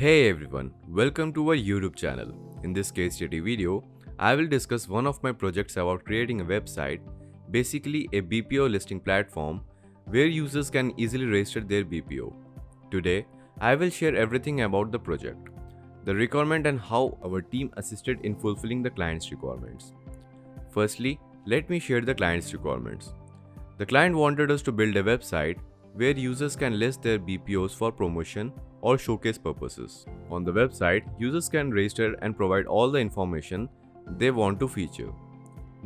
Hey everyone, welcome to our YouTube channel. In this case study video, I will discuss one of my projects about creating a website, basically a BPO listing platform where users can easily register their BPO. Today, I will share everything about the project, the requirement and how our team assisted in fulfilling the client's requirements. Firstly, let me share the client's requirements. The client wanted us to build a website where users can list their BPOs for promotion or showcase purposes. On the website, users can register and provide all the information they want to feature.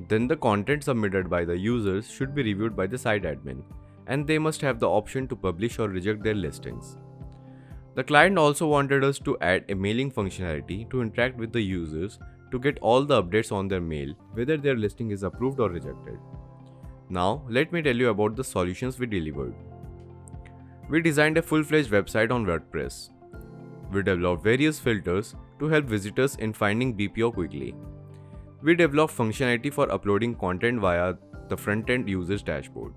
Then the content submitted by the users should be reviewed by the site admin, and they must have the option to publish or reject their listings. The client also wanted us to add a mailing functionality to interact with the users to get all the updates on their mail, whether their listing is approved or rejected. Now, let me tell you about the solutions we delivered. We designed a full-fledged website on WordPress. We developed various filters to help visitors in finding BPO quickly. We developed functionality for uploading content via the front-end user's dashboard.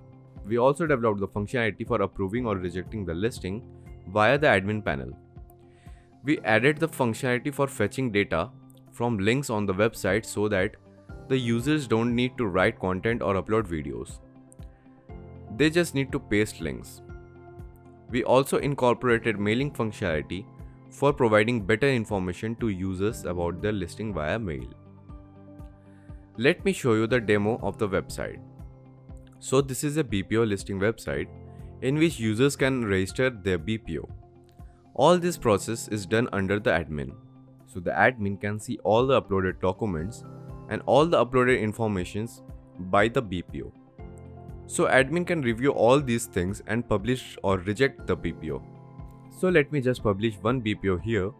We also developed the functionality for approving or rejecting the listing via the admin panel. We added the functionality for fetching data from links on the website so that the users don't need to write content or upload videos. They just need to paste links. We also incorporated mailing functionality for providing better information to users about their listing via mail. Let me show you the demo of the website. So this is a BPO listing website in which users can register their BPO. All this process is done under the admin. So the admin can see all the uploaded documents and all the uploaded informations by the BPO. So admin can review all these things and publish or reject the BPO. So let me just publish one BPO here.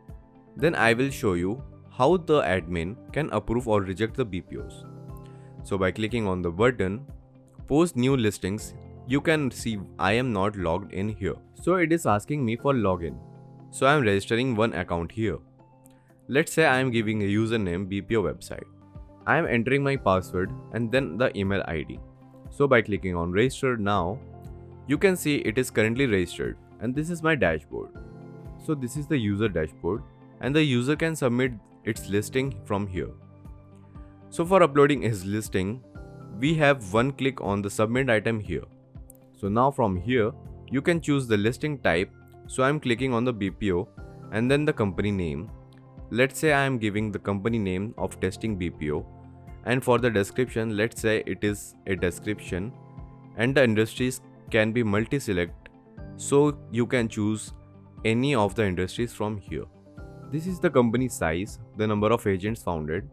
Then I will show you how the admin can approve or reject the BPOs. So by clicking on the button, post new listings, you can see I am not logged in here. So it is asking me for login. So I am registering one account here. Let's say I am giving a username BPO website. I am entering my password and then the email ID. So by clicking on register now, you can see it is currently registered and this is my dashboard. So this is the user dashboard and the user can submit its listing from here. So for uploading his listing, we have one click on the submit item here. So now from here, you can choose the listing type. So I'm clicking on the BPO and then the company name. Let's say I am giving the company name of testing BPO. And for the description, let's say it is a description and the industries can be multi-select, so you can choose any of the industries from here. This is the company size, the number of agents founded.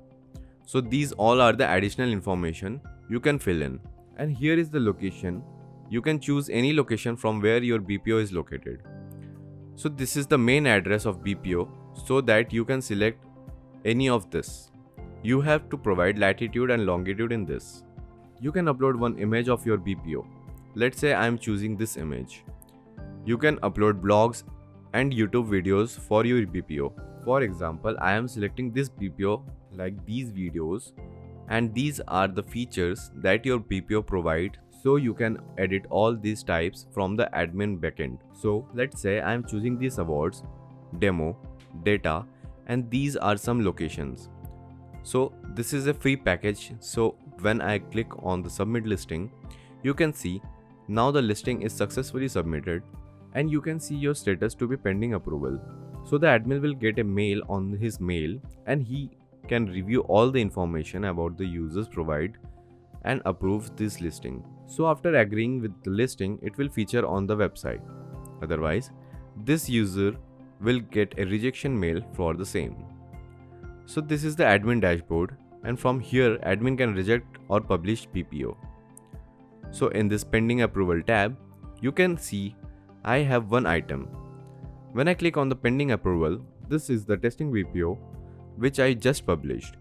So these all are the additional information you can fill in. And here is the location. You can choose any location from where your BPO is located. So this is the main address of BPO so that you can select any of this. You have to provide latitude and longitude in this. You can upload one image of your BPO. Let's say I am choosing this image. You can upload blogs and YouTube videos for your BPO. For example, I am selecting this BPO like these videos, and these are the features that your BPO provides, so you can edit all these types from the admin backend. So let's say I am choosing these awards, demo, data, and these are some locations. So this is a free package. So when I click on the submit listing, you can see now the listing is successfully submitted and you can see your status to be pending approval. So the admin will get a mail on his mail and he can review all the information about the users provide and approve this listing. So after agreeing with the listing, it will feature on the website. Otherwise, this user will get a rejection mail for the same. So this is the admin dashboard, and from here admin can reject or publish BPO. So in this pending approval tab, you can see I have one item. When I click on the pending approval, this is the testing BPO which I just published.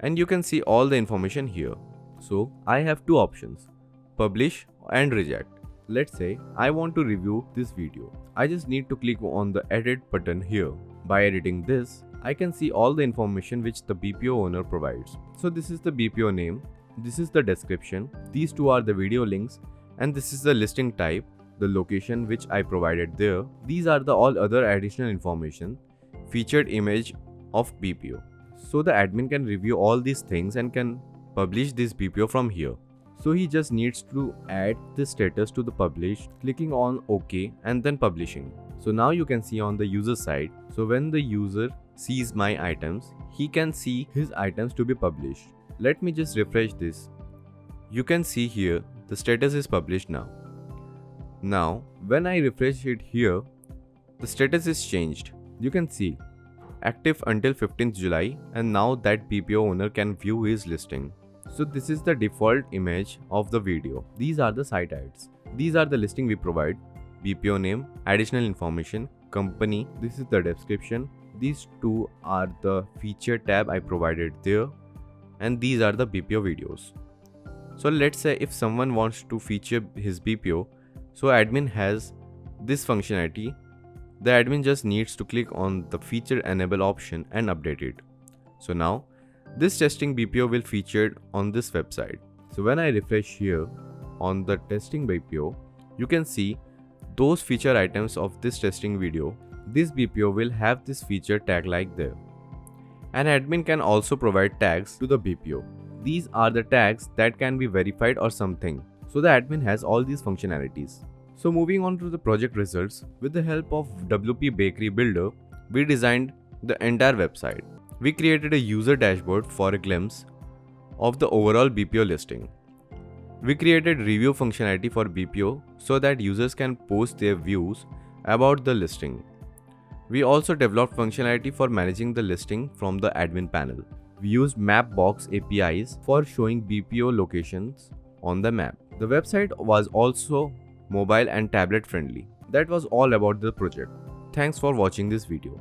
And you can see all the information here. So I have two options, publish and reject. Let's say I want to review this video. I just need to click on the edit button here. By editing this, I can see all the information which the BPO owner provides. So this is the BPO name, this is the description, these two are the video links, and this is the listing type, the location which I provided there. These are the all other additional information featured image of BPO. So the admin can review all these things and can publish this BPO from here. So he just needs to add the status to the publish, clicking on OK and then publishing. So now you can see on the user side. So when the user sees my items, he can see his items to be published. Let me just refresh this. You can see here the status is published now. Now when I refresh it here, the status is changed. You can see active until 15th July, and now that BPO owner can view his listing. So this is the default image of the video. These are the site ads. These are the listing we provide. BPO name, additional information, company, this is the description. These two are the feature tab I provided there, and these are the BPO videos. So let's say if someone wants to feature his BPO, so admin has this functionality. The admin just needs to click on the feature enable option and update it. So now this testing BPO will featured on this website. So when I refresh here on the testing BPO, you can see those feature items of this testing video. This BPO will have this feature tag like there. An admin can also provide tags to the BPO. These are the tags that can be verified or something. So the admin has all these functionalities. So moving on to the project results, with the help of WP Bakery Builder, we designed the entire website. We created a user dashboard for a glimpse of the overall BPO listing. We created review functionality for BPO so that users can post their views about the listing. We also developed functionality for managing the listing from the admin panel. We used Mapbox APIs for showing BPO locations on the map. The website was also mobile and tablet friendly. That was all about the project. Thanks for watching this video.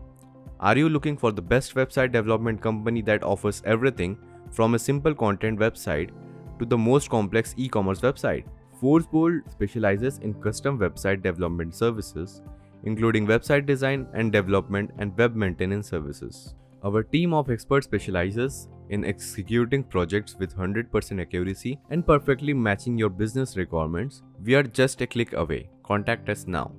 Are you looking for the best website development company that offers everything from a simple content website to the most complex e-commerce website? ForceBolt specializes in custom website development services, including website design and development and web maintenance services. Our team of experts specializes in executing projects with 100% accuracy and perfectly matching your business requirements. We are just a click away. Contact us now.